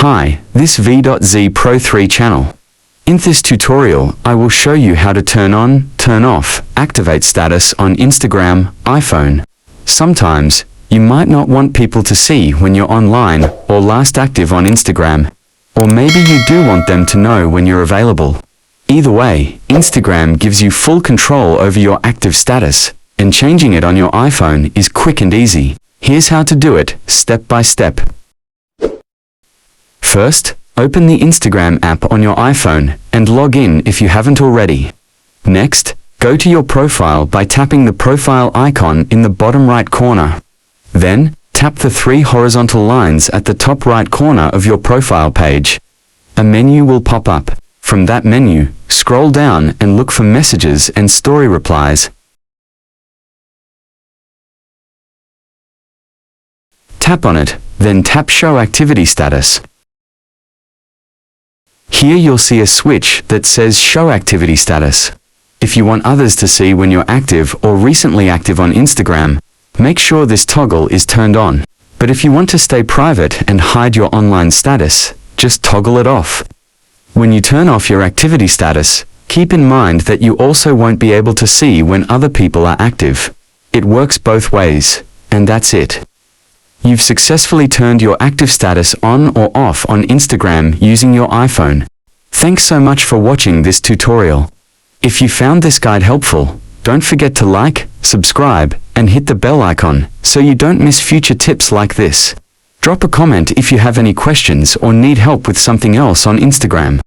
Hi, this V.Z Pro 3 channel. In this tutorial, I will show you how to turn on, turn off, activate status on Instagram, iPhone. Sometimes, you might not want people to see when you're online or last active on Instagram. Or maybe you do want them to know when you're available. Either way, Instagram gives you full control over your active status, and changing it on your iPhone is quick and easy. Here's how to do it, step by step. First, open the Instagram app on your iPhone and log in if you haven't already. Next, go to your profile by tapping the profile icon in the bottom right corner. Then, tap the three horizontal lines at the top right corner of your profile page. A menu will pop up. From that menu, scroll down and look for messages and story replies. Tap on it, then tap Show Activity Status. Here you'll see a switch that says Show Activity Status. If you want others to see when you're active or recently active on Instagram, make sure this toggle is turned on. But if you want to stay private and hide your online status, just toggle it off. When you turn off your activity status, keep in mind that you also won't be able to see when other people are active. It works both ways, and that's it. You've successfully turned your active status on or off on Instagram using your iPhone. Thanks so much for watching this tutorial. If you found this guide helpful, don't forget to like, subscribe, and hit the bell icon so you don't miss future tips like this. Drop a comment if you have any questions or need help with something else on Instagram.